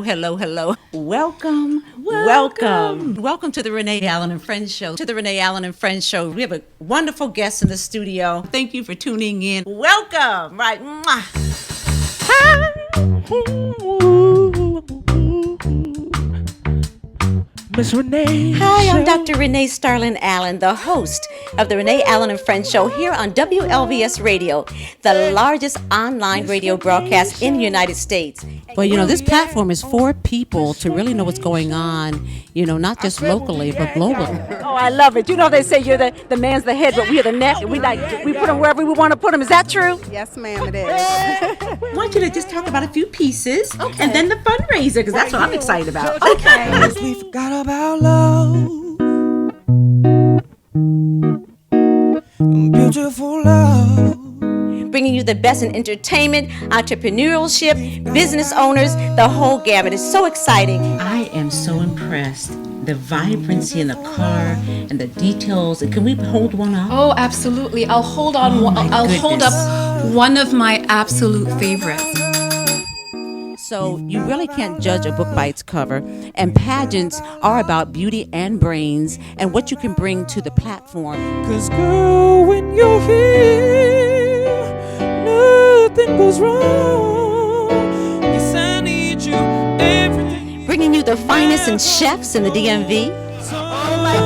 Hello, hello. Welcome to the Renee Allen and Friends Show. We have a wonderful guest in the studio. Thank you for tuning in. Welcome. Right. Miss Renee. Hi, I'm Dr. Renee Starlin Allen, the host of the Renee Allen and Friends Show here on WLVS Radio, the largest online radio broadcast in the United States. Well, this platform is for people to really know what's going on, not just locally, but globally. Oh, I love it. They say you're the man's the head, but we're the neck. We put them wherever we want to put them. Is that true? Yes, ma'am, it is. I want you to just talk about a few pieces, and then the fundraiser, because that's what I'm excited about. Okay. We forgot about love. Beautiful love. Bringing you the best in entertainment, entrepreneurship, business owners, the whole gamut. It's so exciting. I am so impressed. The vibrancy in the car and the details. Can we hold one up? Oh, absolutely. I'll hold on. I'll hold up one of my absolute favorites. So you really can't judge a book by its cover, and pageants are about beauty and brains and what you can bring to the platform. 'Cause girl, when you're here, nothing goes wrong. Yes, I need you everything. Bringing you the finest in chefs in the DMV. Oh my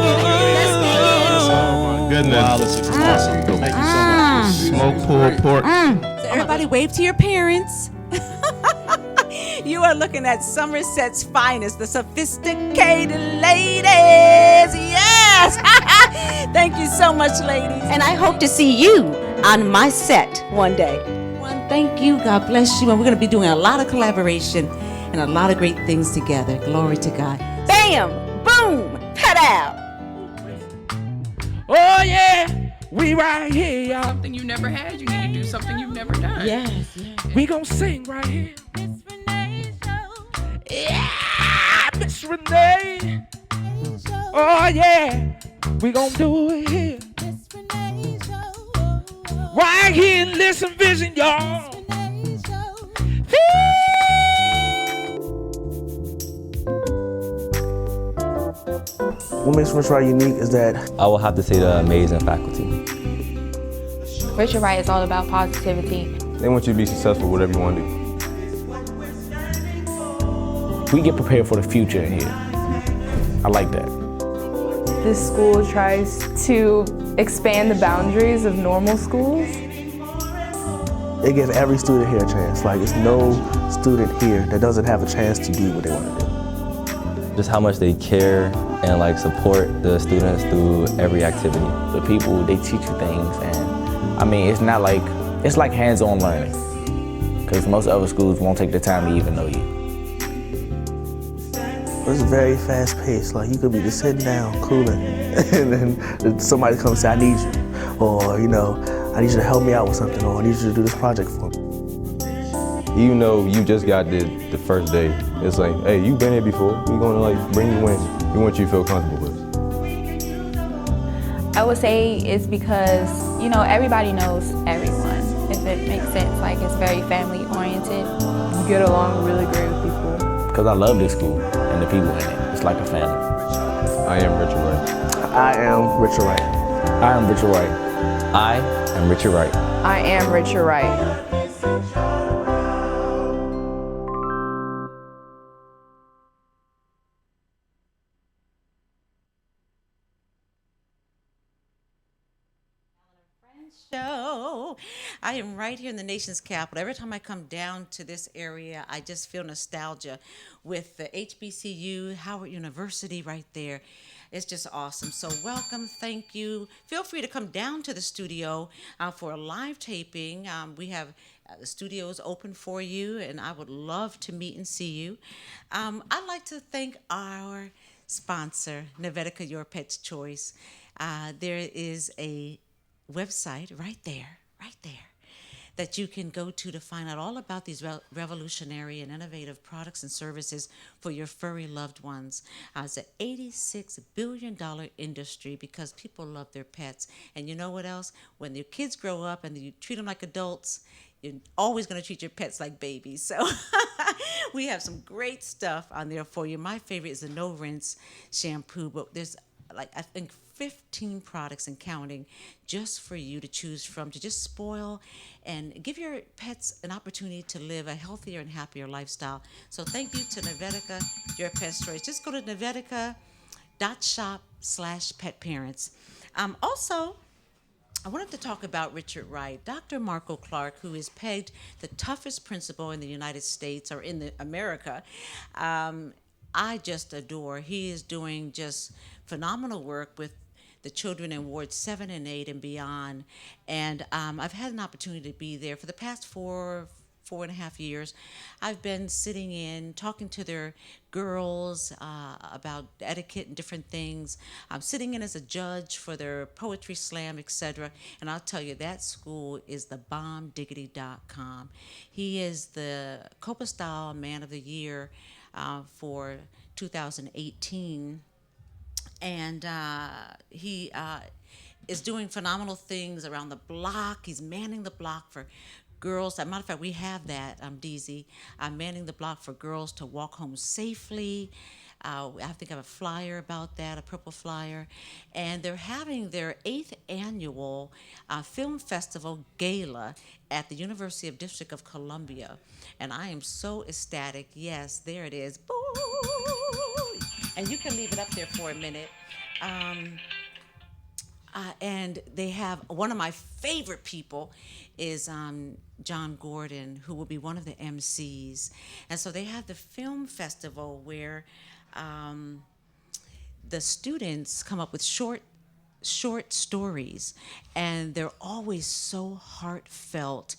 goodness. Wow, this is awesome. Thank you so much. Smoked pulled pork. So everybody wave to your parents. You are looking at Somerset's finest, the sophisticated ladies. Yes! Thank you so much, ladies. And I hope to see you on my set one day. Thank you. God bless you. And we're going to be doing a lot of collaboration and a lot of great things together. Glory to God. Bam! Boom! Ta-da! Oh, yeah. We right here, y'all. Something you never had, you need to do something you've never done. Yes. We gon' sing right here. Yeah, Miss Renee. Oh, yeah. We gon' do it here. Right here in Listen Vision, y'all. What makes Richard Wright unique is that I will have to say the amazing faculty. Richard Wright is all about positivity. They want you to be successful, whatever you want to do. we get prepared for the future in here. I like that. This school tries to expand the boundaries of normal schools. It gives every student here a chance. Like, there's no student here that doesn't have a chance to do what they want to do. Just how much they care and support the students through every activity. The people, they teach you things, and I mean, it's not like, it's like hands-on learning. Because most other schools won't take the time to even know you. It's very fast-paced. Like, you could be just sitting down, cooling, and then somebody comes and say, I need you. Or, you know, I need you to help me out with something, or I need you to do this project for me. Even though you just got the first day, it's like, hey, you've been here before. We're gonna bring you in. We want you to feel comfortable with us. I would say it's because, you know, everybody knows everyone, if it makes sense. Like, it's very family oriented. You get along really great with people. Because I love this school and the people in it. It's like a family. I am Richard Wright. I am Richard Wright. I am Richard Wright. I am Richard Wright. I am Richard Wright. Show. I am right here in the nation's capital. Every time I come down to this area, I just feel nostalgia with the HBCU, Howard University right there. It's just awesome. So welcome, thank you. Feel free to come down to the studio for a live taping. We have the studios open for you, and I would love to meet and see you. I'd like to thank our sponsor, Navetica, Your Pet's Choice. There is a website right there, that you can go to find out all about these revolutionary and innovative products and services for your furry loved ones. It's an $86 billion industry because people love their pets. And you know what else? When your kids grow up and you treat them like adults, you're always going to treat your pets like babies. So We have some great stuff on there for you. My favorite is the no rinse shampoo, but there's like I think 15 products and counting just for you to choose from to just spoil and give your pets an opportunity to live a healthier and happier lifestyle. So thank you to Navetica, your pet choice. Just go to navetica.shop/pet parents. Also, I wanted to talk about Richard Wright, Dr. Marco Clark, who is pegged the toughest principal in the United States or in America. I just adore. He is doing just phenomenal work with the children in Ward 7 and 8 and beyond. And I've had an opportunity to be there for the past 4.5 years. I've been sitting in, talking to their girls about etiquette and different things. I'm sitting in as a judge for their poetry slam, etc. And I'll tell you, that school is the bombdiggity.com. He is the Coppa Style Man of the Year for 2018. And he is doing phenomenal things around the block. He's manning the block for girls. As a matter of fact, we have that, DZ. I'm manning the block for girls to walk home safely. I think I have a flyer about that, a purple flyer. And they're having their 8th annual film festival gala at the University of District of Columbia. And I am so ecstatic. Yes, there it is. Boo! And you can leave it up there for a minute. And they have one of my favorite people is John Gordon, who will be one of the MCs. And so they have the film festival where the students come up with short stories, and they're always so heartfelt,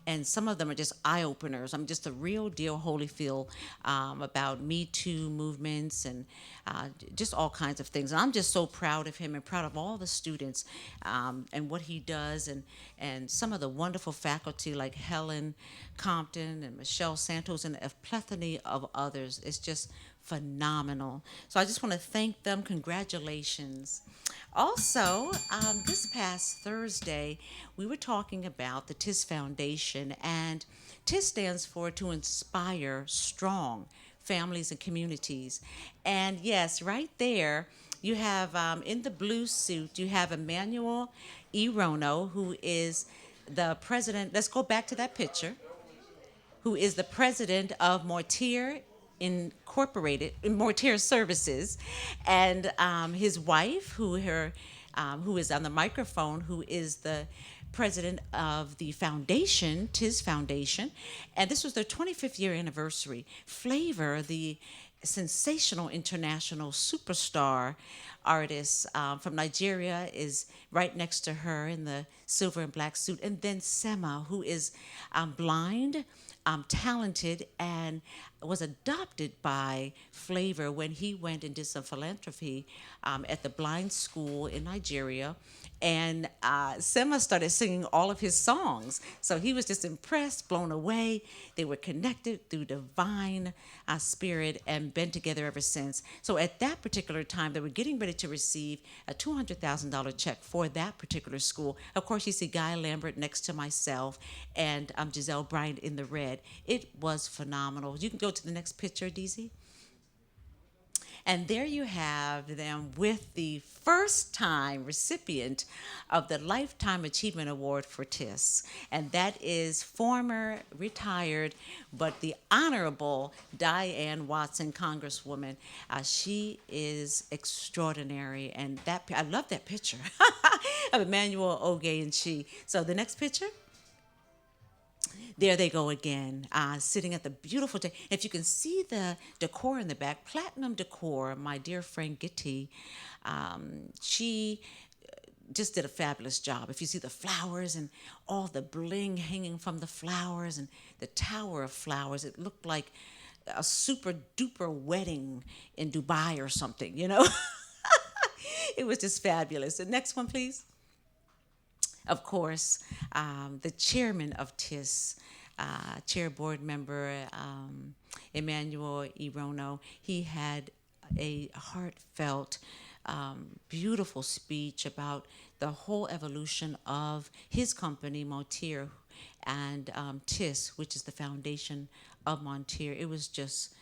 and some of them are just eye-openers. I'm just a real deal Holyfield about Me Too movements and just all kinds of things. And I'm just so proud of him and proud of all the students and what he does, and some of the wonderful faculty like Helen Compton and Michelle Santos and a plethora of others. It's just phenomenal. So I just want to thank them. Congratulations. Also, this past Thursday, we were talking about the Tist Foundation, and Tist stands for To Inspire Strong Families and Communities. And yes, right there, you have in the blue suit, you have Emmanuel Irono, who is the president. Let's go back to that picture. Who is the president of Mortier Incorporated, Mortier Services, and his wife, who is on the microphone, who is the president of the foundation, Tist Foundation, and this was their 25th year anniversary. Flavor, the sensational international superstar artist from Nigeria, is right next to her in the silver and black suit, and then Sema, who is blind, talented, and was adopted by Flavor when he went and did some philanthropy at the blind school in Nigeria. And Sema started singing all of his songs. So he was just impressed, blown away. They were connected through divine spirit and been together ever since. So at that particular time, they were getting ready to receive a $200,000 check for that particular school. Of course, you see Guy Lambert next to myself and Giselle Bryant in the red. It was phenomenal. You can go to the next picture, DZ. And there you have them with the first-time recipient of the Lifetime Achievement Award for Tist. And that is former, retired, but the Honorable Diane Watson, Congresswoman. She is extraordinary. And that I love that picture of Emmanuel Oge and she. So the next picture. There they go again, sitting at the beautiful day. If you can see the decor in the back, platinum decor, my dear friend Gitti, she just did a fabulous job. If you see the flowers and all the bling hanging from the flowers and the tower of flowers, it looked like a super duper wedding in Dubai or something, you know? It was just fabulous. The next one, please. Of course, the chairman of Tist, chair board member Emmanuel Irono, he had a heartfelt, beautiful speech about the whole evolution of his company, Mortier, and Tist, which is the foundation of Montier, it was just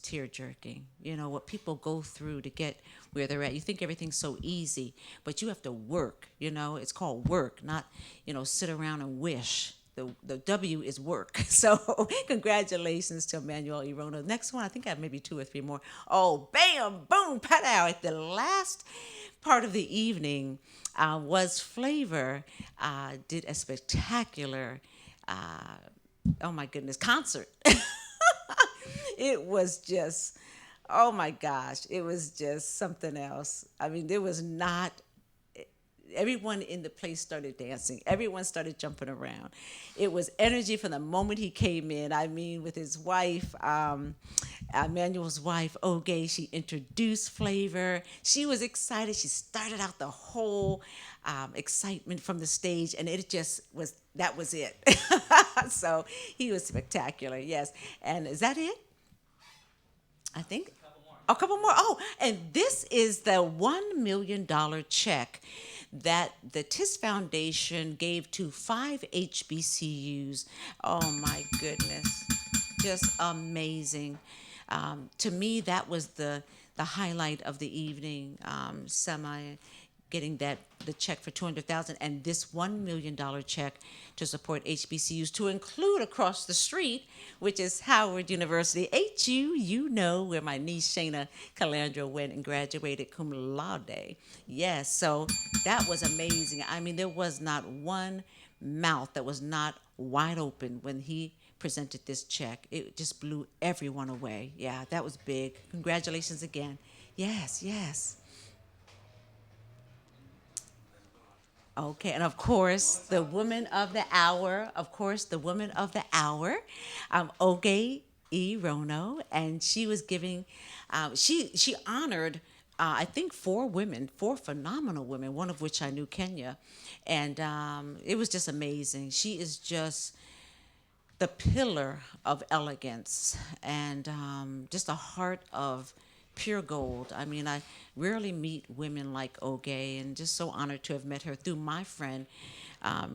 tear jerking. You know, what people go through to get where they're at. You think everything's so easy, but you have to work. You know, it's called work, not, sit around and wish. The W is work. So congratulations to Emmanuel Irono. Next one, I think I have maybe 2 or 3 more. Oh, bam, boom, pow. At the last part of the evening was Flavor did a spectacular, oh my goodness, concert. It was just, oh my gosh, it was just something else. I mean, there was not, everyone in the place started dancing. Everyone started jumping around. It was energy from the moment he came in. I mean, with his wife, Emmanuel's wife, Oge, she introduced Flavor. She was excited. She started out the whole excitement from the stage, and it just was, that was it. So he was spectacular, yes. And is that it? I think. A couple more. Oh, and this is the $1 million check that the Tist Foundation gave to 5 HBCUs. Oh my goodness, just amazing. To me, that was the highlight of the evening. Getting the check for $200,000 and this $1 million check to support HBCUs, to include across the street, which is Howard University. HU, you know where my niece Shayna Calandra went and graduated cum laude. Yes, so that was amazing. I mean, there was not one mouth that was not wide open when he presented this check. It just blew everyone away. Yeah, that was big. Congratulations again. Yes, yes. Okay, and of course, the woman of the hour, Oge Irono, and she was giving, she honored, I think 4 phenomenal women, one of which I knew, Kenya, and it was just amazing. She is just the pillar of elegance and just a heart of pure gold. I mean, I rarely meet women like Oge, and just so honored to have met her through my friend, via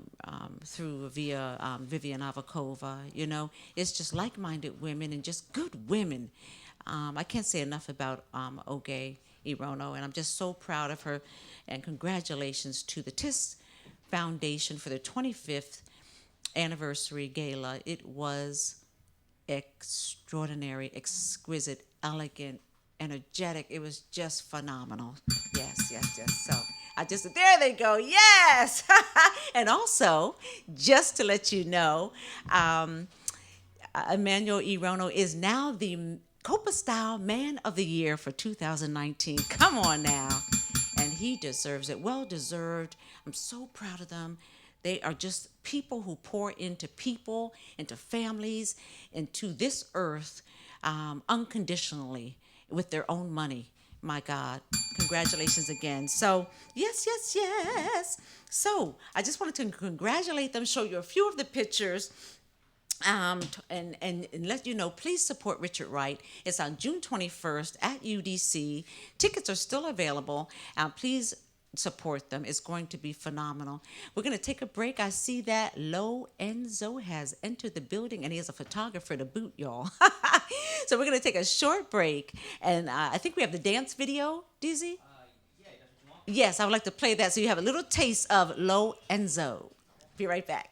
Vivian Avakova. You know, it's just like-minded women and just good women. I can't say enough about Oge Irono, and I'm just so proud of her. And congratulations to the Tist Foundation for their 25th anniversary gala. It was extraordinary, exquisite, elegant, energetic. It was just phenomenal. Yes. So there they go. Yes. And also, just to let you know, Emmanuel Irono is now the Coppa Style Man of the Year for 2019. Come on now. And he deserves it. Well deserved. I'm so proud of them. They are just people who pour into people, into families, into this earth unconditionally, with their own money. My God, congratulations again. So, yes. So, I just wanted to congratulate them, show you a few of the pictures, and let you know, please support Richard Wright. It's on June 21st at UDC. Tickets are still available. Please support them. It's going to be phenomenal. We're going to take a break. I see that Lo Enzo has entered the building, and he has a photographer to boot, y'all. So we're going to take a short break, and I think we have the dance video, Dizzy? Yes, I would like to play that so you have a little taste of Lo Enzo. Be right back.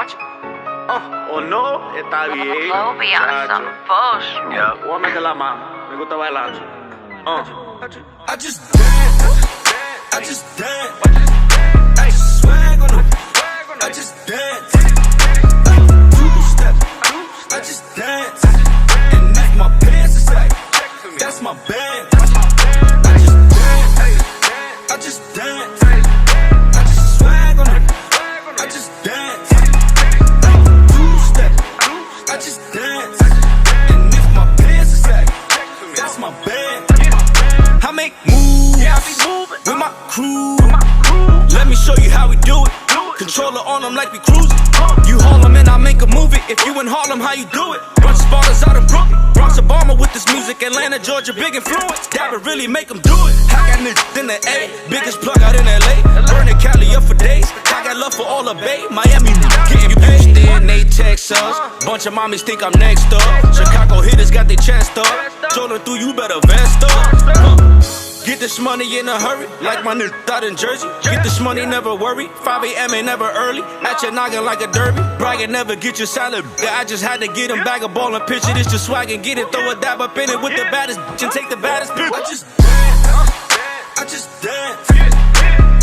O no, está bien. Yeah, voy a meter la mano. Me gusta bailando. I just dance. I just dance. I just swag on them. I just dance. Two-step. I just dance. And if my pants is tight, that's my band. I just dance. I just dance. I just swag on them. I just dance. Two-step. I just dance. And if my pants is tight, that's my band. I make moves with my crew. Let me show you how we do it. Controller on them like we cruising. You haul them and I make a movie. If you in Harlem, how you do it? Bunch of spotters out in Brooklyn. Bronx Obama with this music. Atlanta, Georgia, big influence. That would really make them do it. I got niggas in the A. Biggest plug out in LA. Burning Cali up for days. I got love for all the Bay. Miami, getting paid. Then they text us. Bunch of mommies think I'm next up. Chicago hitters got their chest up. Jordan through, you better vest up. Get this money in a hurry, like my nigga out in Jersey. Get this money, never worry. 5 a.m. ain't never early. At your noggin like a derby. Bragging never get your salad. I just had to get him bag a ball and picture this, just swag and get it. Throw a dab up in it with the baddest bitch and take the baddest pick. I just dance. I just dance.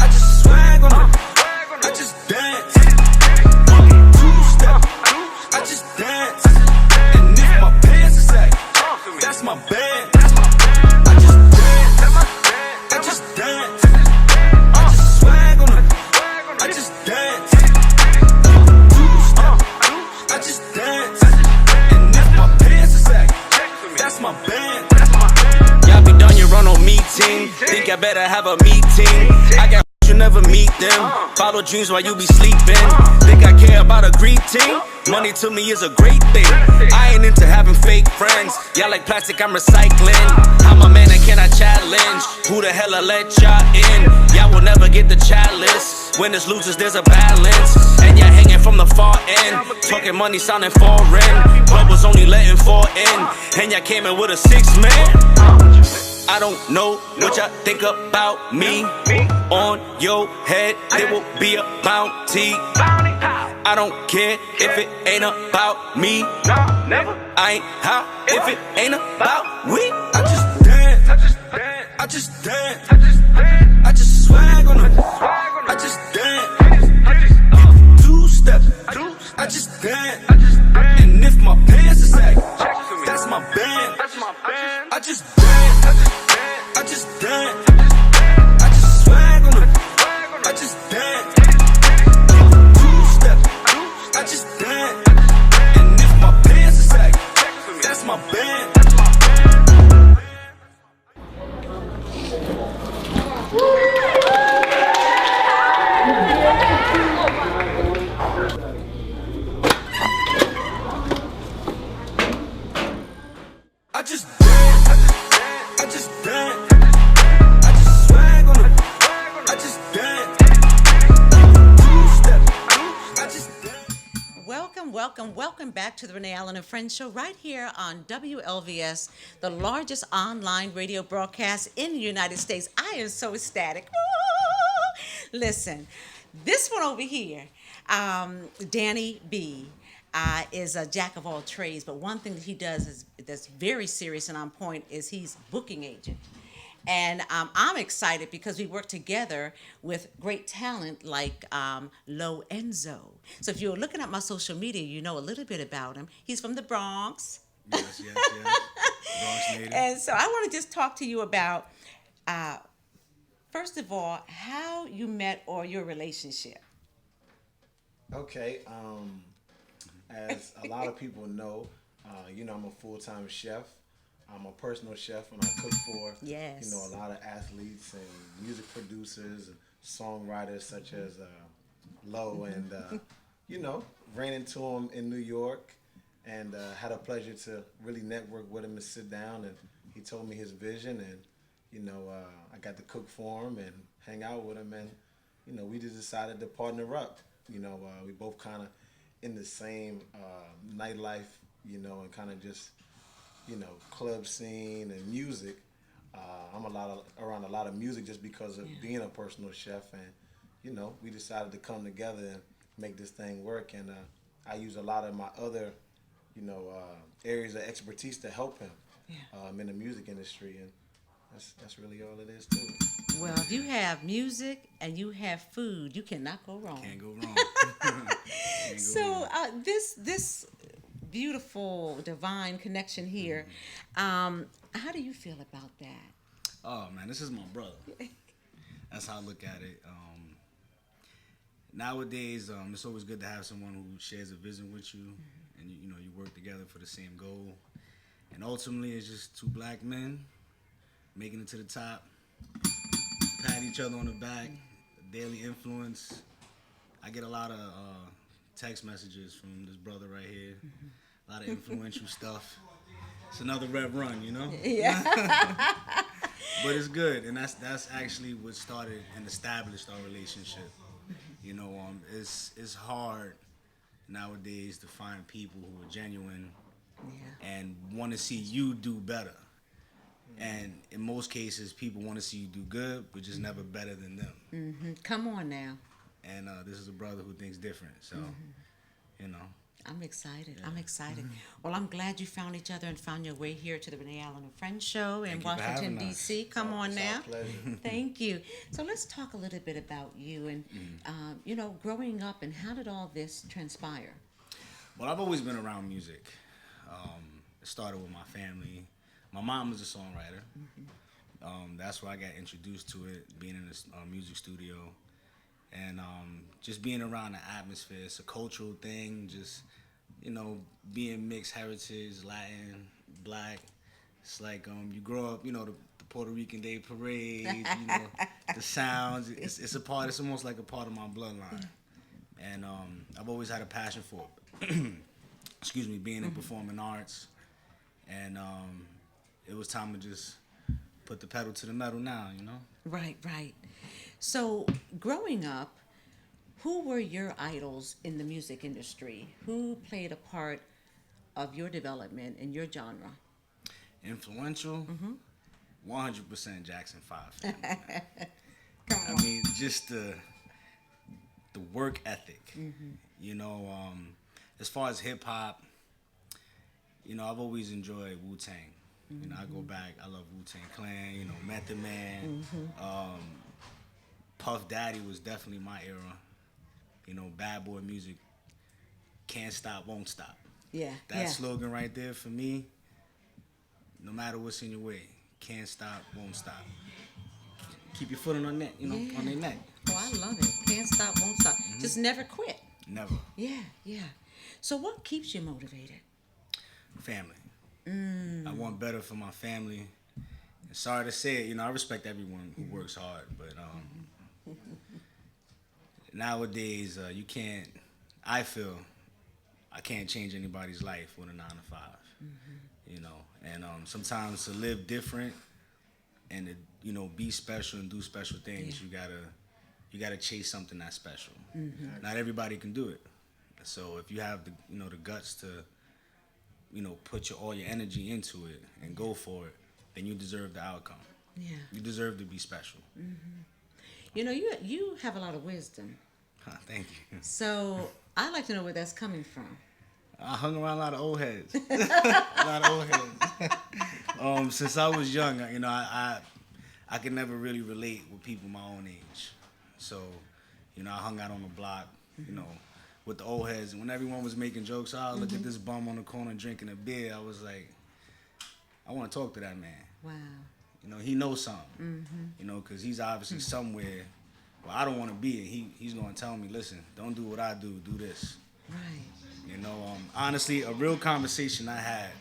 I just swag on them. I just dance. Two-step. I just dance. And if my pants is tight, that's my band. Dance. I just swag on them. I just dance. Two-step. I just dance. And if my pants is tight, that's my band. Y'all be done, you run on meeting. Think I better have a meeting. I got you never meet them. Follow dreams while you be sleeping. Think I care about a greeting? Money to me is a great thing. I ain't into having fake friends. Y'all like plastic, I'm recycling. I'm a man that cannot challenge. Who the hell I let y'all in? Y'all will never get the chalice. Winners, losers, there's a balance. And y'all hanging from the far end. Talking money sounding foreign. Club was only letting 4 in. And y'all came in with a 6-man. I don't know what y'all think about me. On your head, there will be a bounty. I don't care if it ain't about me. I ain't high if it ain't about we. I just dance. I just dance. I just swag on them. I just dance. Two-step. I just dance. And if my pants is tight, that's my band. I just dance. I just dance. I just swag on them. I just dance. Two-step. I just dance. And if my pants is tight, that's my band. I just dance. I just dance. I just swag on them. I just dance. Two-step. I just dance. Welcome back to the Renee Allen and Friends show right here on WLVS, the largest online radio broadcast in the United States. I am so ecstatic. Woo! Listen, this one over here, Danny B, is a jack of all trades, but one thing that he does that's very serious and on point is he's booking agent. And I'm excited because we work together with great talent like Lo Enzo. So if you're looking at my social media, you know a little bit about him. He's from the Bronx. Yes. Bronx native. And so I want to just talk to you about, first of all, how you met or your relationship. Okay. As a lot of people know, I'm a full-time chef. I'm a personal chef, and I cook for a lot of athletes and music producers and songwriters such as Lo, and ran into him in New York, and had a pleasure to really network with him and sit down, and he told me his vision, and I got to cook for him and hang out with him, and we just decided to partner up. We both kind of in the same nightlife, and kind of just club scene and music. I'm around a lot of music just because of being a personal chef, and we decided to come together and make this thing work, and I use a lot of my other, areas of expertise to help him in the music industry, and that's really all it is to it. Well, if you have music and you have food, you cannot go wrong. Can't go wrong. So this beautiful divine connection here, how do you feel about that? Oh man, this is my brother. That's how I look at it. Nowadays, it's always good to have someone who shares a vision with you, and you work together for the same goal. And ultimately, it's just two black men making it to the top, patting each other on the back, daily influence. I get a lot of text messages from this brother right here, a lot of influential stuff. It's another Rev Run, Yeah. But it's good, and that's actually what started and established our relationship. It's hard nowadays to find people who are genuine and want to see you do better. And in most cases, people want to see you do good, but just never better than them. Mm-hmm. Come on now. And this is a brother who thinks different. So, I'm excited. I'm excited. Well, I'm glad you found each other and found your way here to the Renee Allen and Friends show in Washington, D.C. Come on now. Thank you. So let's talk a little bit about you and, growing up, and how did all this transpire? Well, I've always been around music. It started with my family. My mom was a songwriter. That's where I got introduced to it, being in a music studio. And just being around the atmosphere. It's a cultural thing, just, being mixed heritage, Latin, black. It's like you grow up, the Puerto Rican Day Parade, the sounds. It's almost like a part of my bloodline. And I've always had a passion for it. Excuse me, being in performing arts. And it was time to just put the pedal to the metal now, Right. So, growing up, who were your idols in the music industry? Who played a part of your development in your genre? Influential? 100% Jackson 5 family. I mean, just the work ethic. As far as hip-hop, I've always enjoyed Wu-Tang. I go back, I love Wu-Tang Clan, Method Man. Puff Daddy was definitely my era. Bad boy music, can't stop, won't stop. That slogan right there for me, no matter what's in your way, can't stop, won't stop. Keep your foot on their neck, on their neck. Oh, I love it. Can't stop, won't stop. Just never quit. Never. Yeah. So what keeps you motivated? Family. I want better for my family. And sorry to say it, I respect everyone who works hard, but nowadays I feel I can't change anybody's life with a 9 to 5. And sometimes to live different and to be special and do special things, you gotta chase something that's special. Not everybody can do it. So if you have the guts to put all your energy into it and go for it, then you deserve the outcome. You deserve to be special. You have a lot of wisdom. Thank you. So I'd like to know where that's coming from. I hung around a lot of old heads. Since I was young, I could never really relate with people my own age. So, I hung out on the block, with the old heads. And when everyone was making jokes, look at this bum on the corner drinking a beer, I was like, I want to talk to that man. Wow. He knows something. Because he's obviously somewhere where I don't want to be. He's going to tell me, listen, don't do what I do this. Right. Honestly, a real conversation I had,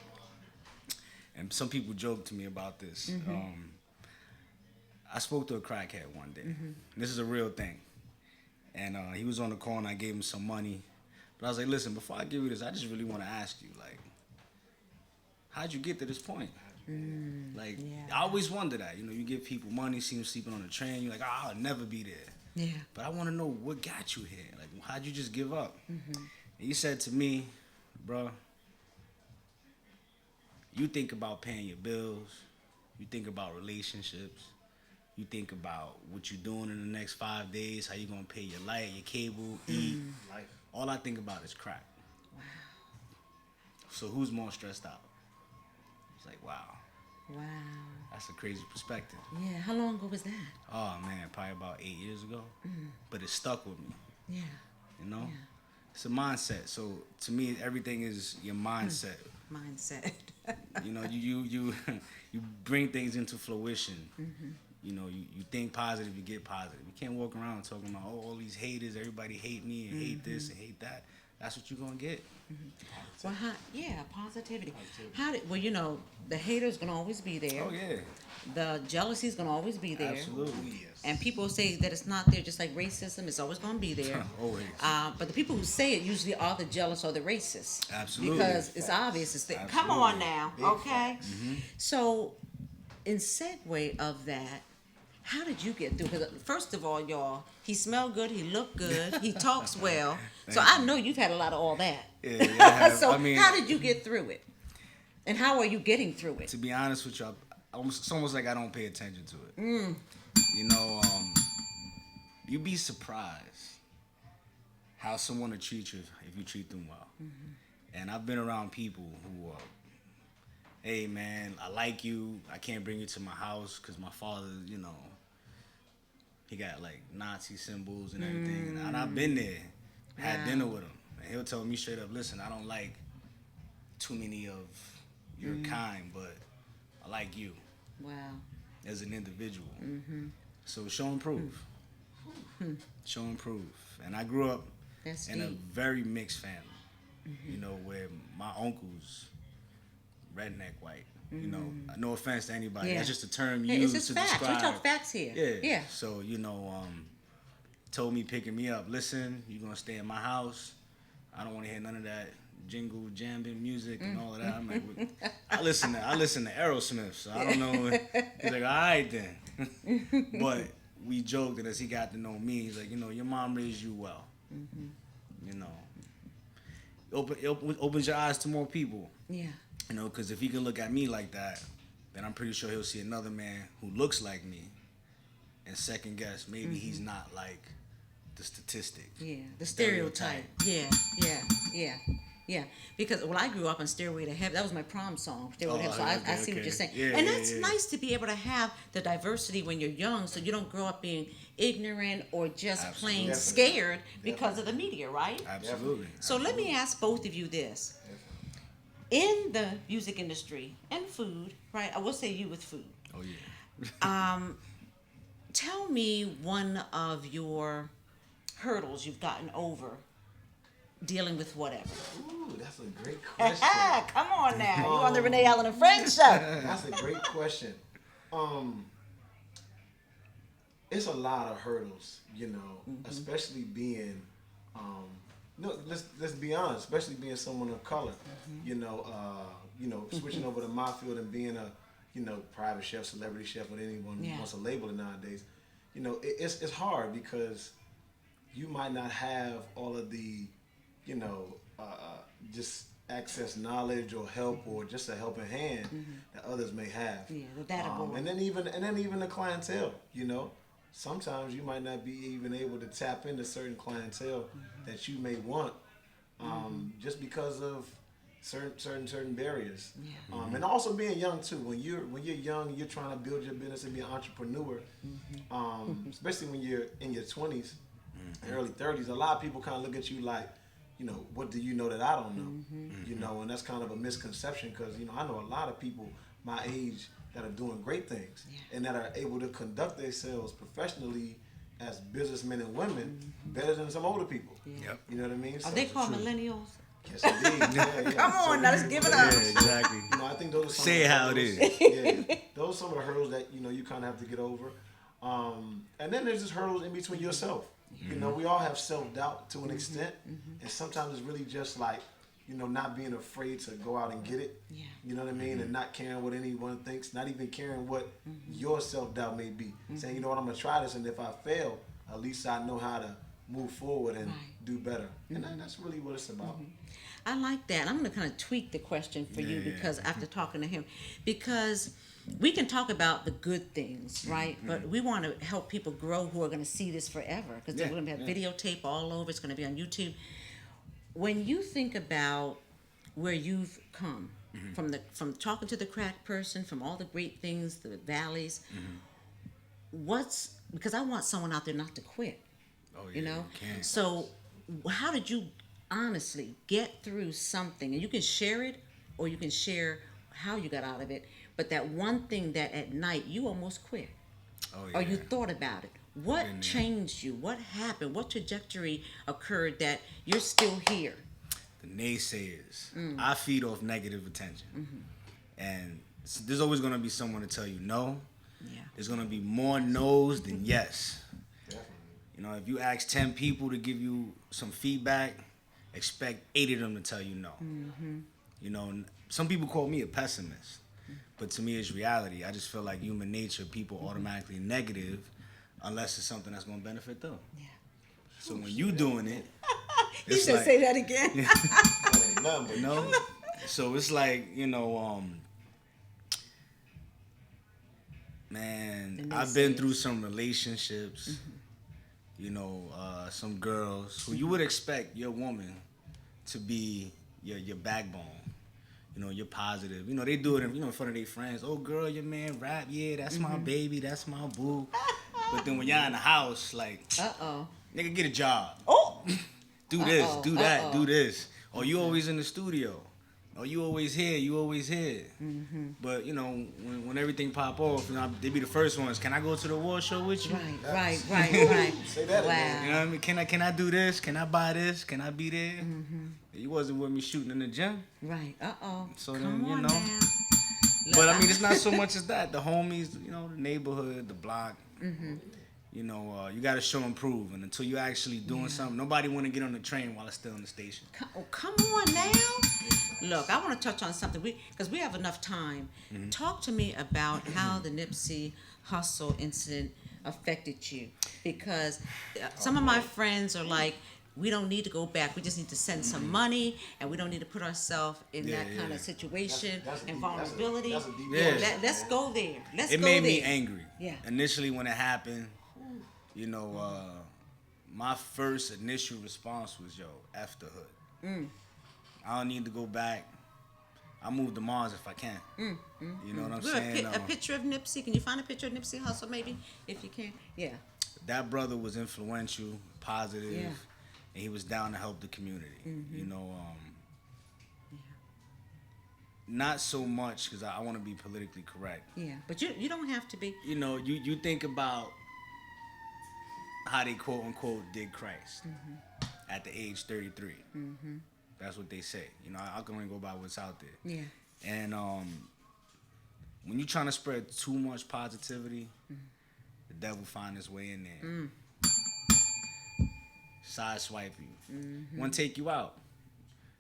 and some people joke to me about this. I spoke to a crackhead one day. This is a real thing. And he was on the corner, I gave him some money. But I was like, listen, before I give you this, I just really want to ask you, how'd you get to this point? I always wonder that. You give people money, see them sleeping on the train, you're like, I'll never be there. Yeah. But I want to know what got you here. How'd you just give up? And he said to me, bro, you think about paying your bills, you think about relationships, you think about what you're doing in the next 5 days, how you're going to pay your light, your cable, eat. Life. All I think about is crack. Wow. So who's more stressed out? It's like, wow. Wow. That's a crazy perspective. Yeah. How long ago was that? Oh man, probably about 8 years ago. But it stuck with me. Yeah. You know? Yeah. It's a mindset. So to me, everything is your mindset. Mindset. You know, you bring things into fruition. You know, you think positive, you get positive. You can't walk around talking about, oh, all these haters, everybody hate me and hate this and hate that. That's what you're gonna get. Well, positivity. Well, you know, the haters gonna always be there. Oh yeah. The jealousy's gonna always be there. Absolutely. Yes. And people say that it's not there, just like racism is always gonna be there. Always. But the people who say it usually are the jealous or the racist. Absolutely. Because it's obvious. It's there. Come on now, okay? So, in segue of that, how did you get through? Because first of all, y'all, he smelled good, he looked good, he talks well. So I know you've had a lot of all that. Yeah, so how did you get through it? And how are you getting through it? To be honest with you, it's almost like I don't pay attention to it. You know, you'd be surprised how someone will treat you if you treat them well. And I've been around people who are, hey man, I like you, I can't bring you to my house because my father, you know, he got like Nazi symbols and everything. And I've been there, had dinner with him. And he'll tell me straight up, listen, I don't like too many of your kind, but I like you. Wow. As an individual. So show and prove. Show and prove. And I grew up in a very mixed family. You know, where my uncle's redneck white. You know, no offense to anybody. Yeah. That's just a term Hey, used it's to just facts. describe. We talk facts here. Yeah. So, you know, told me picking me up. Listen, you're gonna stay in my house. I don't want to hear none of that jingle jamming music and all of that. I'm like, I listen to Aerosmith, so I don't know. He's like, all right then. But we joked, and as he got to know me, he's like, you know, your mom raised you well. You know, opens your eyes to more people. Yeah. You know, because if he can look at me like that, then I'm pretty sure he'll see another man who looks like me and second guess maybe he's not like the statistic. Yeah, the stereotype. Yeah. Because I grew up on Stairway to Heaven. That was my prom song, Stairway to Heaven. So I see what you're saying. Yeah, and that's nice to be able to have the diversity when you're young, so you don't grow up being ignorant or just plain scared because of the media, right? Absolutely. So let me ask both of you this. In the music industry and food, right? I will say you with food. Oh yeah. Tell me one of your hurdles you've gotten over dealing with whatever. Ooh, that's a great question. Come on now. You're on the Renee Allen and Friends show. That's a great question. It's a lot of hurdles, you know, especially being no, let's be honest, especially being someone of color, you know, switching over to my field and being a, you know, private chef, celebrity chef, what anyone wants to label it nowadays. You know, it's hard because you might not have all of the, you know, just access knowledge or help or just a helping hand that others may have. Yeah, the data board. And then even the clientele, you know. Sometimes you might not be even able to tap into certain clientele that you may want, just because of certain barriers. Yeah. And also being young too. When you're young, you're trying to build your business and be an entrepreneur. Especially when you're in your 20s, early 30s. A lot of people kind of look at you like, you know, what do you know that I don't know? You know, and that's kind of a misconception because, you know, I know a lot of people my age that are doing great things and that are able to conduct themselves professionally as businessmen and women better than some older people. Yep. You know what I mean? Are they called millennials? Yes, indeed. Yeah. Come on, now let's give it up. Yeah, exactly. You know, I think those are some Say of the how it hurdles. is. Those are some of the hurdles that, you know, you kind of have to get over. And then there's just hurdles in between yourself. You know, we all have self-doubt to an extent, and sometimes it's really just like, you know, not being afraid to go out and get it. Yeah. You know what I mean? And not caring what anyone thinks, not even caring what your self-doubt may be. Saying, you know what, I'm going to try this, and if I fail, at least I know how to move forward and do better. And that's really what it's about. I like that. I'm going to kind of tweak the question for you because after talking to him, because we can talk about the good things, right? But we want to help people grow who are going to see this forever because we're going to have videotape all over. It's going to be on YouTube. when you think about where you've come from talking to the crack person, from all the great things, the valleys, because I want someone out there not to quit. Oh, yeah, you know? you can't. So how did you honestly get through something? And you can share it or you can share how you got out of it. But that one thing that at night you almost quit. Oh, yeah. Or you thought about it. What changed you? What happened? What trajectory occurred that you're still here? The naysayers. I feed off negative attention. And there's always going to be someone to tell you no. Yeah. There's going to be more no's than yes. You know, if you ask 10 people to give you some feedback, expect 8 of them to tell you no. You know, some people call me a pessimist, but to me it's reality. I just feel like human nature, people automatically negative unless it's something that's going to benefit them. Yeah. So when you doing it, You should say that again. That ain't nothing but no. So it's like, you know, man, I've been through some relationships, you know, some girls who you would expect your woman to be your backbone. You know, you're positive. You know, they do it in, in front of their friends. Oh, girl, your man rap. Yeah, that's my baby. That's my boo. But then when y'all in the house, like, nigga, get a job. Oh. Do this, do that, do this. Or you always in the studio. Or you always here, you always here. But, you know, when everything pop off, you know, they be the first ones. Can I go to the award show with you? Right. Say that again. You know what I mean? Can I do this? Can I buy this? Can I be there? You wasn't with me shooting in the gym. Right. So then, you know. But I mean, it's not so much as that. The homies, you know, the neighborhood, the block. You know, you got to show and prove. And until you actually doing something, nobody want to get on the train while it's still in the station. Come on now. Look, I want to touch on something because we have enough time. Talk to me about how the Nipsey Hussle incident affected you, because some of my friends are like, we don't need to go back. We just need to send some money, and we don't need to put ourselves in that kind of situation and vulnerability. Let's go there. It made me angry. Yeah. Initially, when it happened, you know, my first initial response was, yo, F the hood. I don't need to go back. I'll move to Mars if I can. You know what I'm saying? A picture of Nipsey. Can you find a picture of Nipsey Hussle, maybe, if you can? Yeah. That brother was influential, positive, and he was down to help the community. You know, not so much because I want to be politically correct. Yeah, but you don't have to be. You know, you think about how they quote unquote did Christ at the age 33. That's what they say. You know, I can only go by what's out there. Yeah. And when you're trying to spread too much positivity, the devil find his way in there. Sideswipe you. Want to take you out.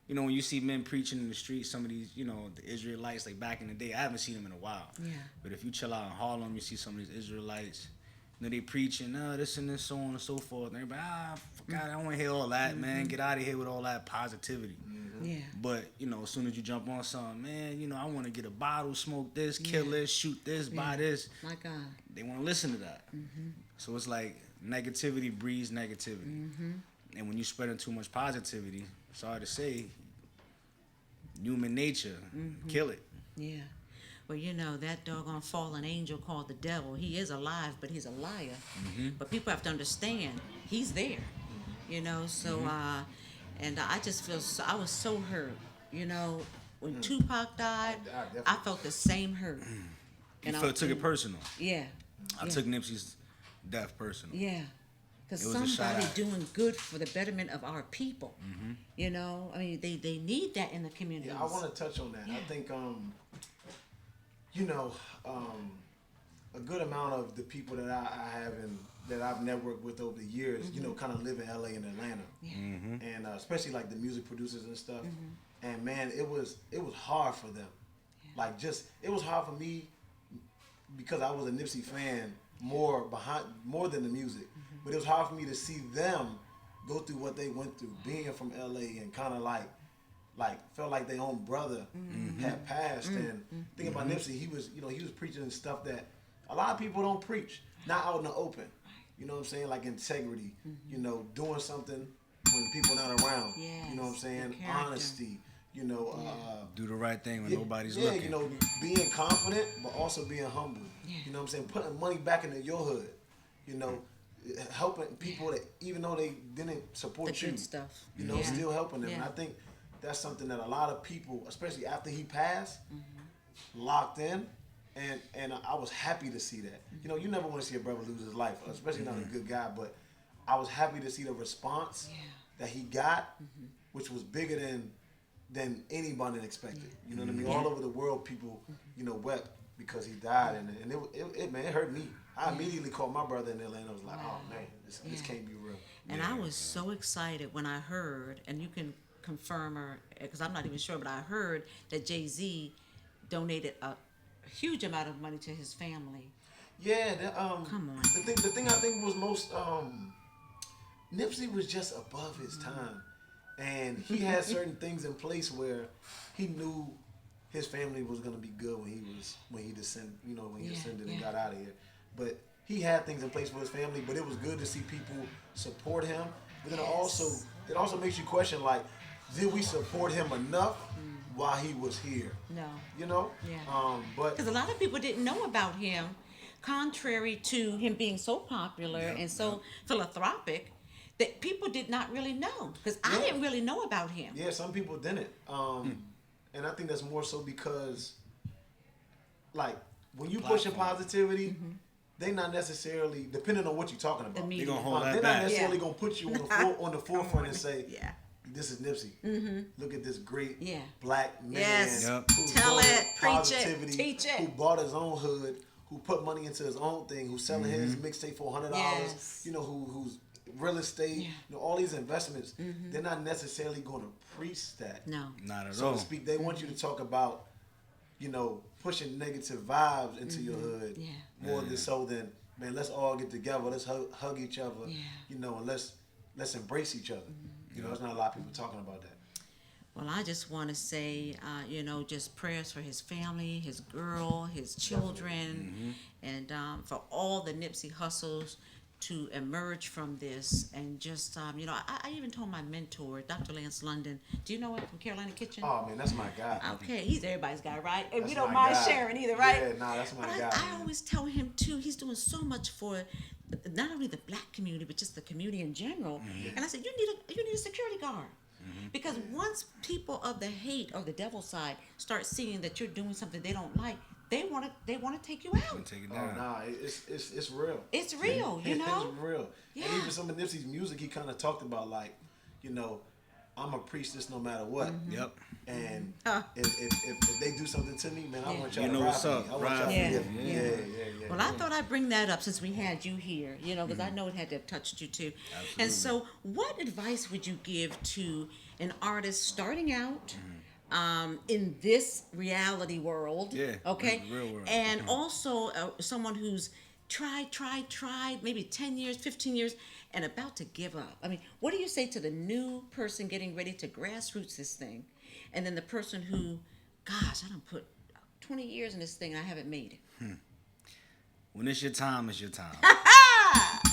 You know, when you see men preaching in the street, some of these, you know, the Israelites, like back in the day, I haven't seen them in a while. Yeah. But if you chill out in Harlem, you see some of these Israelites, you know, they preaching, this and this, so on and so forth. And everybody, God, I don't want to hear all that, man. Get out of here with all that positivity. Yeah. But, you know, as soon as you jump on something, man, you know, I want to get a bottle, smoke this, kill this, shoot this, buy this. My God. They want to listen to that. So it's like negativity breeds negativity. And when you spreading too much positivity, sorry to say, human nature, kill it. Yeah. Well, you know, that doggone fallen angel called the devil, he is alive, but he's a liar. But people have to understand, he's there. You know, so, and I just feel, I was so hurt. You know, when Tupac died, I felt the same hurt. You took it personal. Yeah. I took Nipsey's death personal. Yeah. Because somebody doing good for the betterment of our people. You know, I mean, they need that in the community. Yeah, I want to touch on that. I think, you know, a good amount of the people that I have and that I've networked with over the years, you know, kind of live in LA and Atlanta, and especially like the music producers and stuff. And man, it was hard for them. Like it was hard for me because I was a Nipsey fan more than the music. But it was hard for me to see them go through what they went through, being from LA and kind of like felt like their own brother had passed. And thinking about Nipsey, he was preaching stuff that a lot of people don't preach, not out in the open. You know what I'm saying? Like integrity, you know, doing something when people not around. Yes, You know what I'm saying? character. Honesty. You know, Do the right thing when yeah, nobody's yeah, looking. you know, being confident, but also being humble. You know what I'm saying? Putting money back into your hood. You know, helping people that even though they didn't support The you, good stuff. you know, Yeah. still helping them. Yeah. And I think that's something that a lot of people, especially after he passed, locked in. And I was happy to see that. You know, you never want to see a brother lose his life, especially not a good guy. But I was happy to see the response that he got, which was bigger than anybody expected. You know what I mean? All over the world, people, you know, wept because he died, and it hurt me. I immediately called my brother in Atlanta. I was like, oh man, this can't be real. And I was so excited when I heard, and you can confirm or because I'm not even sure, but I heard that Jay-Z donated a huge amount of money to his family. Yeah, come on. The thing I think was most Nipsey was just above his time, and he had certain things in place where he knew his family was gonna be good when he descended, you know, when he ascended and got out of here. But he had things in place for his family. But it was good to see people support him. But then it also makes you question, like, did we support him enough while he was here? No. You know? Yeah. But because a lot of people didn't know about him, contrary to him being so popular and so philanthropic, that people did not really know. Because I didn't really know about him. Yeah, some people didn't. And I think that's more so because, like, when you pushing positivity, they not necessarily, depending on what you're talking about, They're gonna hold that they're back. not necessarily gonna put you on the forefront and say, this is Nipsey. Look at this great black man who's Tell brought it, preach positivity, it, teach it. who bought his own hood, who put money into his own thing, who's selling his mixtape for $100. Yes. You know, who's real estate. You know, all these investments. They're not necessarily going to preach that. No, not at so all. to speak. They want you to talk about, you know, pushing negative vibes into your hood more than so than, man, let's all get together, let's hug each other, you know, and let's embrace each other. You know, there's not a lot of people talking about that. Well, I just want to say, you know, just prayers for his family, his girl, his children, and for all the Nipsey Hussles to emerge from this. And just, you know, I even told my mentor, Dr. Lance London, do you know him from Carolina Kitchen? Oh, man, that's my guy. Okay, he's everybody's guy, right? And we That's don't my mind guy. sharing either, right? Yeah, nah, that's my but guy. I always tell him, too, he's doing so much for not only the black community, but just the community in general. And I said, you need a security guard. Because once people of the hate or the devil side start seeing that you're doing something they don't like, they want to take you out. Take it Oh, down. nah, it's real. It's real, you know? It's real. Yeah. And even some of Nipsey's music, he kind of talked about, like, you know, I'm going to preach this no matter what. Yep. And if they do something to me, man, I want y'all You know to what's ride up, me. I want y'all ride to me. forgive me. Yeah. Well, I thought I'd bring that up since we had you here, you know, because I know it had to have touched you too. Absolutely. And so, what advice would you give to an artist starting out in this reality world? Yeah, Okay. the real world. And also someone who's tried, maybe 10 years, 15 years, and about to give up. I mean, what do you say to the new person getting ready to grassroots this thing, and then the person who, gosh, I done put 20 years in this thing and I haven't made it? When it's your time, it's your time.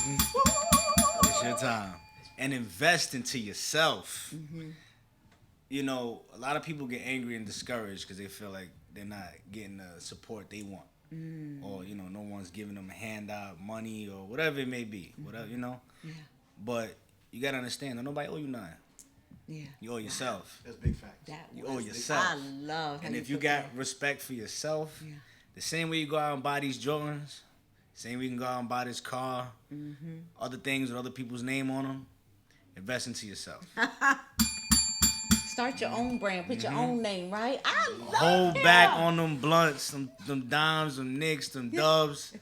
It's your time. And invest into yourself. You know, a lot of people get angry and discouraged because they feel like they're not getting the support they want. Or, you know, no one's giving them a handout, money, or whatever it may be. Whatever, you know? Yeah. But you got to understand, don't nobody owe you nothing. Yeah. You owe yourself. That's big facts. You owe yourself. I love how And you if you put got that. respect for yourself, the same way you go out and buy these Jordans, same way you can go out and buy this car, other things with other people's name on them, invest into yourself. Start your own brand, put your own name, right? I love Hold him. back on them blunts, them dimes, them nicks, them dubs.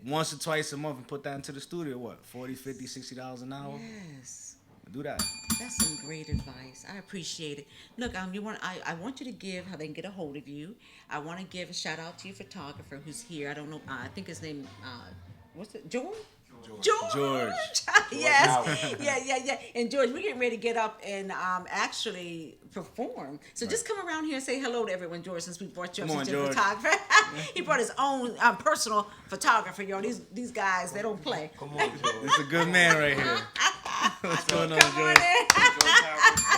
Once or twice a month and put that into the studio. What, $40, $50, $60 an hour? Yes. Do that. That's some great advice. I appreciate it. Look, I want you to give how they can get a hold of you. I want to give a shout out to your photographer who's here. I don't know. I think his name. What's it? George. George. Yes. Yeah. And George, we're getting ready to get up and actually perform. So just come around here and say hello to everyone, George, since we brought you up Come as on, a George. photographer. He brought his own personal photographer, yo. These guys, they don't play. Come on, George. This is a good man right here. What's going on, Come on George? in.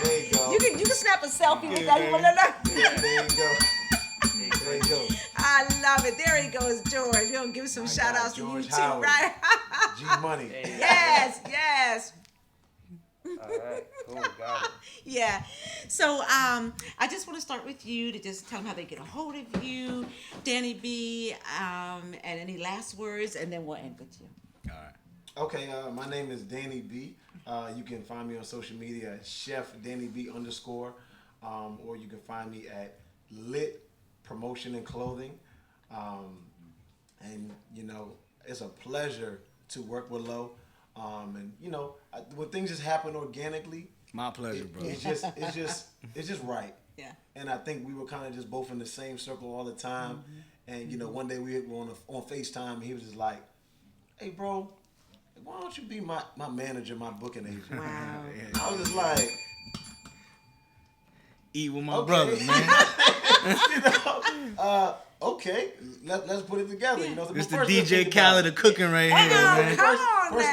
There you go. You can snap a selfie with that. There you go. There you go. I love it. There he goes, George. We're going to give some shout outs to you too, Howard. right? G Money. Yes. All right, cool, got it. Yeah. So I just want to start with you to just tell them how they get a hold of you, Danny B, and any last words, and then we'll end with you. All right. Okay, my name is Danny B. You can find me on social media at Chef Danny B _, or you can find me at Lit Promotion and Clothing. And you know, it's a pleasure to work with Lo. And you know, when things just happen organically, my pleasure, bro. It's just right. Yeah. And I think we were kind of just both in the same circle all the time. Mm-hmm. And you know, one day we were on FaceTime, and he was just like, "Hey, bro, why don't you be my manager, my booking agent?" Wow. I was just like, eat with my brother, man. You know, okay, let's put it together. You know, so It's the first, DJ Khaled of cooking right here, man. First,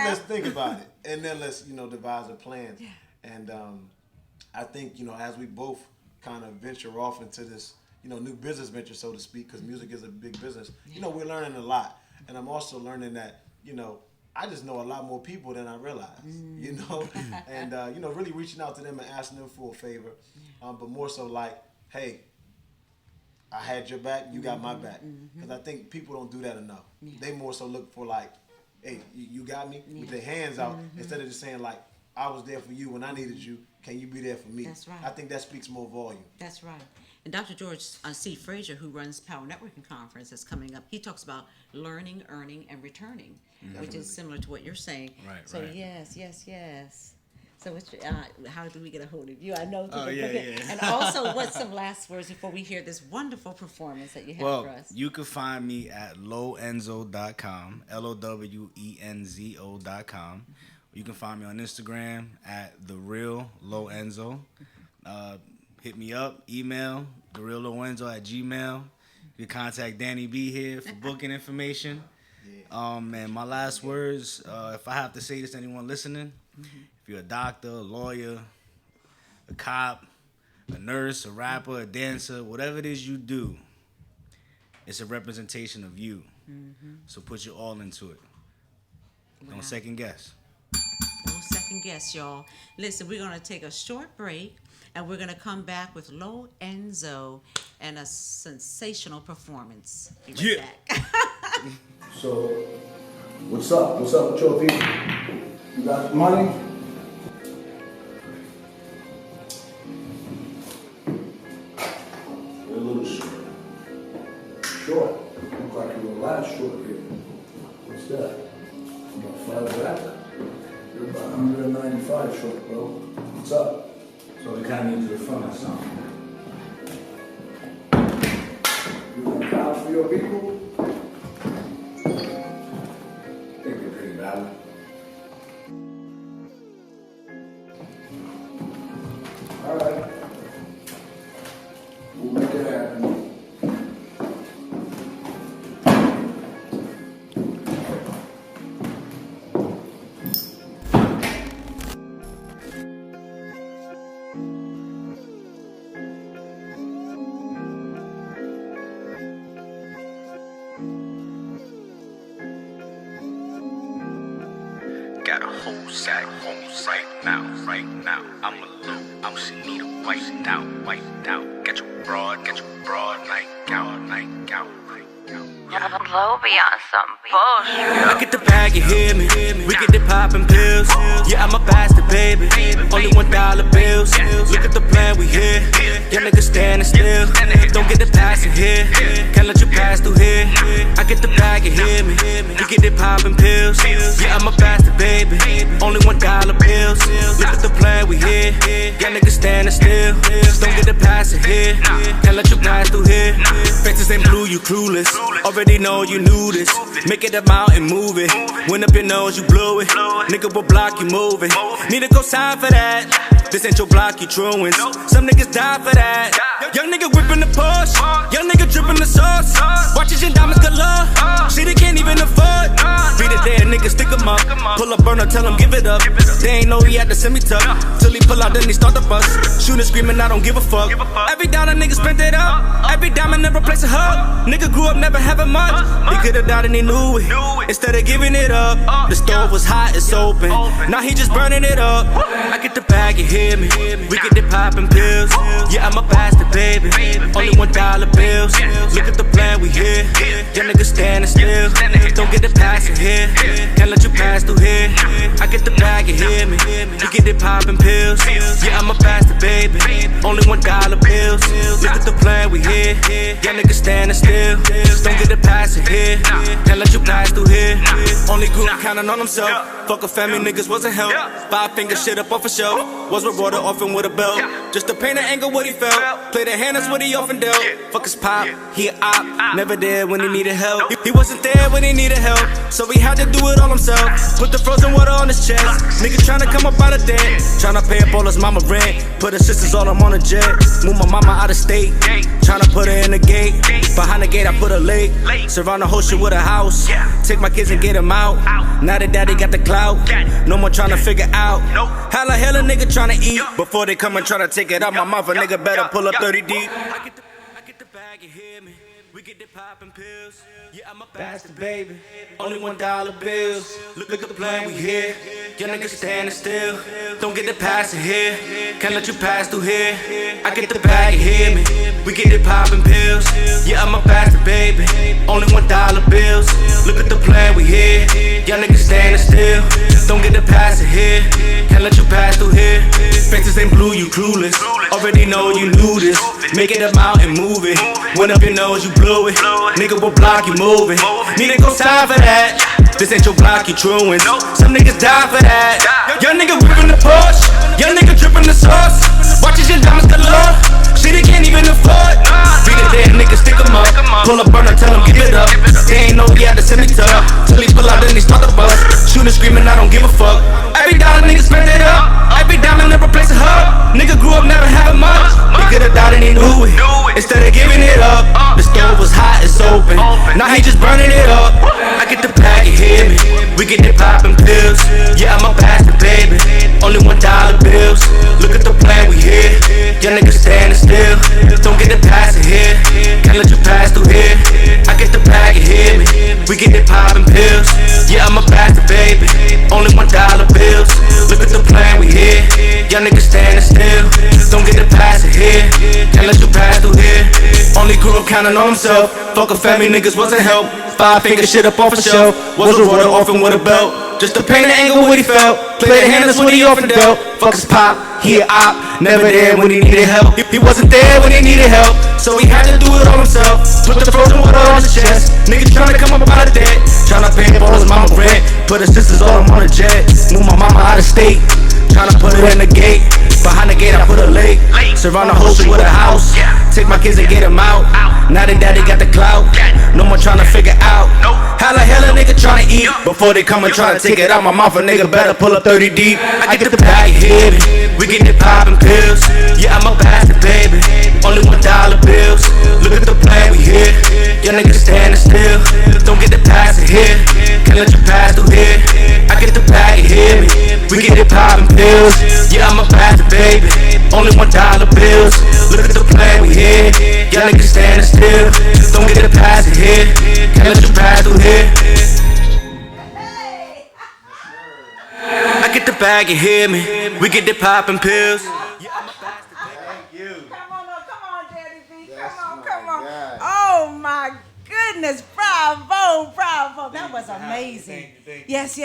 let's think about it, and then let's devise a plan. Yeah. And I think as we both kind of venture off into this new business venture, so to speak, because music is a big business. Yeah. We're learning a lot, and I'm also learning that I just know a lot more people than I realize. And really reaching out to them and asking them for a favor, but more so like, hey, I had your back, you got my back. Because I think people don't do that enough. Yeah. They more so look for like, hey, you got me? With their hands out, instead of just saying like, I was there for you when I needed you, can you be there for me? That's right. I think that speaks more volume. That's right. And Dr. George C. Frazier, who runs Power Networking Conference, that's coming up, he talks about learning, earning, and returning, which is similar to what you're saying. Right, so right. Yes. So how do we get a hold of you? I know. Yeah. And also, what's some last words before we hear this wonderful performance that you have for us? You can find me at lowenzo.com, LOWENZO.com. You can find me on Instagram at TheRealLowenzo. Hit me up, email, TheRealLowenzo@gmail. You can contact Danny B here for booking information. And my last words, if I have to say this to anyone listening, if you're a doctor, a lawyer, a cop, a nurse, a rapper, a dancer, whatever it is you do, it's a representation of you. So put your all into it. Don't second guess. Don't second guess, y'all. Listen, we're going to take a short break, and we're going to come back with Lo Enzo and a sensational performance. Be right back. So, what's up? What's up with your people? You got money? You're a little short. Short? Look like you're a lot short here. What's that? About 5 back? You're about 195 short, bro. What's up? So we kind of need you to front us something. You gonna couch for your people? I think you're pretty valid. All right. We'll make it happen. Got a whole sack right now. I'm a little, she need a wiped out. Get your broad, night out. Low beyond some bullshit. I get the bag, you hear me? We get the poppin' pills. Yeah, I'm a bastard, baby. Only $1 bills. Look at the plan, we here. Y'all niggas standing still. Don't get the passing here. Can't let you pass through here. I get the bag, you hear me? We get the poppin' pills. Yeah, I'm a bastard, baby. Only $1 bills. Look at the plan, we here. Y'all niggas standing still. Don't get the passing here. Can't let you pass through here. Faces ain't blue, you clueless. Already know you knew this. Make it a mountain, move it. Went up your nose, you blew it. Nigga will block you moving. Need a co-sign for that. This ain't your block, you truants. Some niggas die for that. Young nigga whipping the Porsche. Young nigga dripping the sauce. Watches and diamonds galore. Shit, they can't even afford. Beat a dead nigga, stick 'em up. Pull up burner, tell 'em give it up. They ain't ain't know he had to send me tuck. Till he pull out, then he start the bus. Shooting, screaming, I don't give a fuck. Every dollar nigga spent it up. Every diamond never place a hug. Nigga grew up never having much. He could've died and he knew it. Instead of giving it up, the stove was hot, it's open. Now he just burning it up. I get the bag, you hear me? We get the poppin' pills. Yeah, I'm a bastard, baby. Only $1 bills. Look at the plan we here. Your niggas standing still. Don't get the pass in here. Can't let you pass through here. I get the bag, you hear me? We get the poppin' pills. Yeah, I'm a bastard, baby. Only $1 bills. Look at the plan we here. Your niggas standing still. Don't get the pass in here. Can't let you pass through here. Only group counting on himself. Fuck a family, niggas wasn't help. 5 finger shit up off a shelf. Was with water orphan with a belt. Just to paint the angle what he felt. Play the hand, that's what he often dealt. Fuck his pop, he a op. Never there when he needed help. He wasn't there when he needed help. So he had to do it all himself. Put the frozen water on his chest. Nigga tryna come up out of debt. Tryna pay up all his mama rent. Put his sisters all I'm on a jet. Move my mama out of state. Tryna put her in the gate. Behind the gate I put a lake. Surround the whole shit with a house. Take my kids and get them out. Now that daddy got the clout. No more tryna figure out. How the hell a nigga tryna eat before they come and try to take it out my mouth? A nigga better pull up 30 deep. I get the bag, you hear me? We get the poppin' pills. Yeah, I'm a bastard, baby. Only $1 bills. Look at the plan we here. Your niggas standing still. Don't get the pass in here. Can't let you pass through here. I get the bag, you hear me? We get it poppin' pills. Yeah, I'm a bastard, baby. Only $1 bills. Look at the plan we here. Your niggas standing still. Don't get the pass in here. Can't let you pass through here. Faces ain't blue, you clueless. Already know you knew this. Make it up out and move it. Went up your nose, you blew it. Nigga will block you moving. Need to go time for that. This ain't your block, you truant. Some niggas die for that. Young nigga whipping the Porsche. Young nigga dripping the sauce. Watches your diamonds galore. Shit he can't even afford. Beat a dead nigga, stick him up. Pull up burner, tell him give it up. They ain't know he had to send me tough. Till he pull out, then he start the bus. Shooting, screaming, I don't give a fuck. Every dollar nigga spent it up. Every diamond never place a hug. Nigga grew up never having much. He could've died and he knew it. Instead of giving it up, the stove was hot, it's open. Now he just burning it up. I get the bag, you hear me? We get the poppin' pills. Yeah, I'm a bastard, baby. Only $1 bills. Look at the plan we here. Your niggas standing still. Don't get the pass in here. Can't let you pass through here. I get the bag, you hear me? We get the poppin' pills. Yeah, I'm a bastard, baby. Only $1 bills. Look at the plan we here. Your niggas standing still. Don't get the pass in here. Can't let you pass through here. Only grew up counting on himself. Fuck a family, niggas wasn't help. 5 finger shit up off a shelf. Was a water orphan with a belt. Just to paint the angle what he felt. Play the hand, that's what he often dealt. Fuck his pop, he a op. Never there when he needed help. He wasn't there when he needed help. So he had to do it all himself. Put the frozen water on his chest. Niggas tryna come up out of debt. Tryna pay up all his mama rent. Put his sisters all I'm on a jet. Move my mama out of state. Tryna put her in the gate. Behind the gate I put a lake. Surround the whole shit with a house. Take my kids and get them out. Now that daddy got the clout. No more tryna figure out. How the hell a nigga tryna eat before they come and try to take it out my mouth? A nigga better pull up 30 deep. I get the bag, you hear me? We get the poppin' pills. Yeah, I'm a bastard, baby. Only $1 bills. Look at the plan we here. Your niggas standing still. Don't get the pass in here. Can't let you pass through here. I get the bag, you hear me? We get the poppin' pills. Yeah, I'm a bastard, baby. Only $1 bills. Look at the plan we here. Your niggas standing still. Don't get the pass in here. Can't let you pass through here. I get the bag, you hear me? We get the poppin' pills. Oh my goodness, bravo, bravo. That was amazing. Thank you. Yes.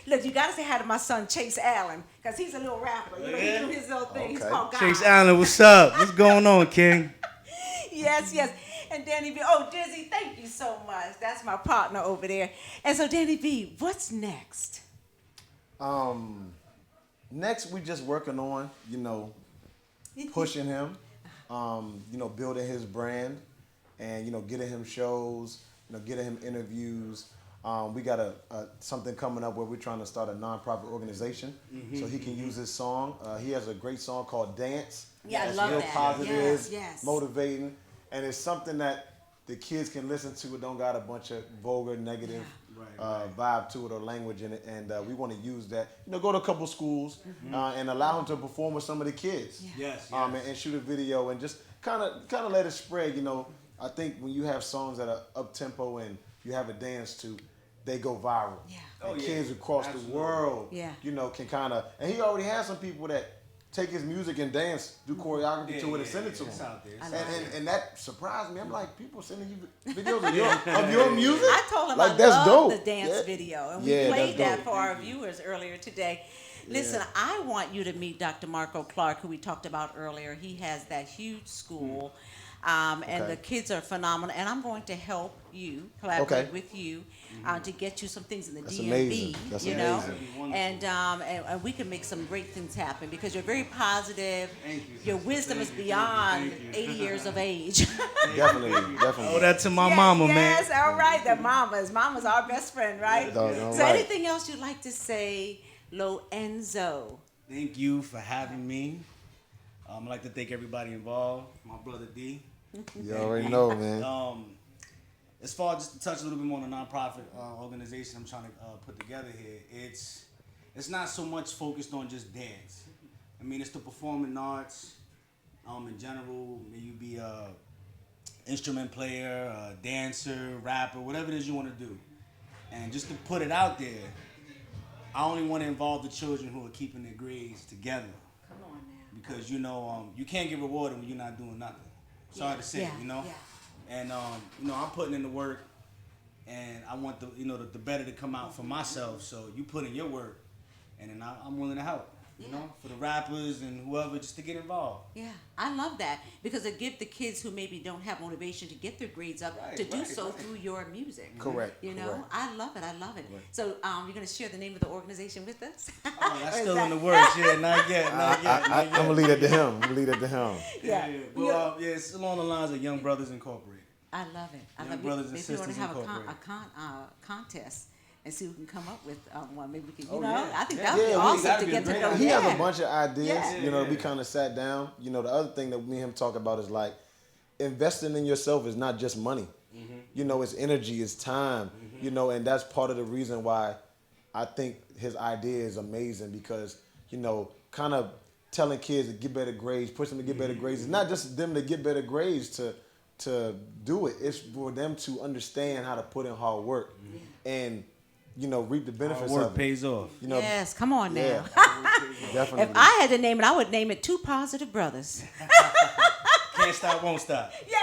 Look, you gotta say hi to my son, Chase Allen, because he's a little rapper. You know, he do his little thing. He's called God. Chase Allen, what's up? What's going on, King? Yes. And Danny B, oh, Dizzy, thank you so much. That's my partner over there. And so, Danny B, what's next? Next, we just working on, pushing him, building his brand, and, getting him shows, getting him interviews. We got something coming up where we're trying to start a nonprofit organization so he can use his song. He has a great song called Dance. Yeah, It's I love real that. positive, Yes. motivating, and it's something that the kids can listen to. It don't got a bunch of vulgar, negative vibe to it or language in it, and we want to use that. Go to a couple schools and allow them to perform with some of the kids. Yes. And shoot a video and just kind of let it spread. I think when you have songs that are up tempo and you have a dance to, they go viral. Yeah. And kids across the world, can kind of. And he already has some people that take his music and dance, do choreography to it, and send it to him. And that surprised me. I'm like, people sending you videos of your music? I told him like, I that's love dope. the dance video, and we played that for our viewers earlier today. Listen, I want you to meet Dr. Marco Clark, who we talked about earlier. He has that huge school, and the kids are phenomenal. And I'm going to help you, collaborate with you, to get you some things in the DMV. Amazing. That's amazing. And we can make some great things happen because you're very positive. Thank you. Your wisdom is beyond 80 years of age. Definitely. Oh, that to my mama, man. Yes, all right. The mamas. Mama's our best friend, right? So anything else you'd like to say, Loenzo? Thank you for having me. I'd like to thank everybody involved. My brother D. You already know, man. As far as just to touch a little bit more on the nonprofit organization I'm trying to put together here, it's not so much focused on just dance. I mean, it's the performing arts in general. May you be a instrument player, a dancer, rapper, whatever it is you want to do. And just to put it out there, I only want to involve the children who are keeping their grades together. Come on now. Because, you can't get rewarded when you're not doing nothing. Sorry to say, Yeah. And, I'm putting in the work, and I want the better to come out for myself. So you put in your work, and then I'm willing to help, for the rappers and whoever, just to get involved. Yeah, I love that because it gives the kids who maybe don't have motivation to get their grades up to do so through your music. Correct. Correct. I love it. Right. So you're going to share the name of the organization with us? Oh, that's still in the works. Yeah, not yet. I'm going to leave it to him. Yeah. Well, it's along the lines of Young Brothers Incorporated. I love it. Young Brothers and Maybe Sisters we want to have a contest and see who can come up with one. Maybe we can, I think that would be awesome to get to know. He has a bunch of ideas. We kind of sat down. The other thing that me and him talk about is like investing in yourself is not just money. Mm-hmm. It's energy, it's time. Mm-hmm. And that's part of the reason why I think his idea is amazing because kind of telling kids to get better grades, push them to get better grades. It's not just them to get better grades to do it. It's for them to understand how to put in hard work and reap the benefits hard work of it. Pays off. Yes, come on now. Yeah. Definitely. If I had to name it, I would name it Two Positive Brothers. Can't stop, won't stop. Yeah.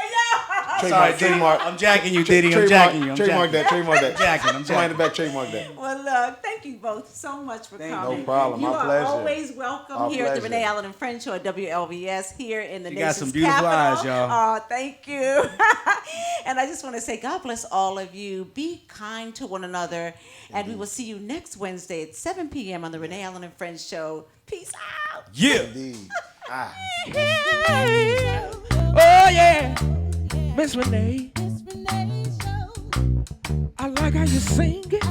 Trademark. I'm jacking you, Diddy. I'm jacking you. Trademark that. I'm jacking. Somebody in the back, trademark that. Well, thank you both so much for coming. No problem. You My pleasure. are always welcome here at the Renee Allen and Friends Show at WLVS here in the nation's capital. You got some beautiful eyes, y'all. Oh, thank you. And I just want to say God bless all of you. Be kind to one another. And we will see you next Wednesday at 7 p.m. on the Renee Allen and Friends Show. Peace out. Yeah. Indeed. Oh, yeah. Miss Renee. I like how you sing it.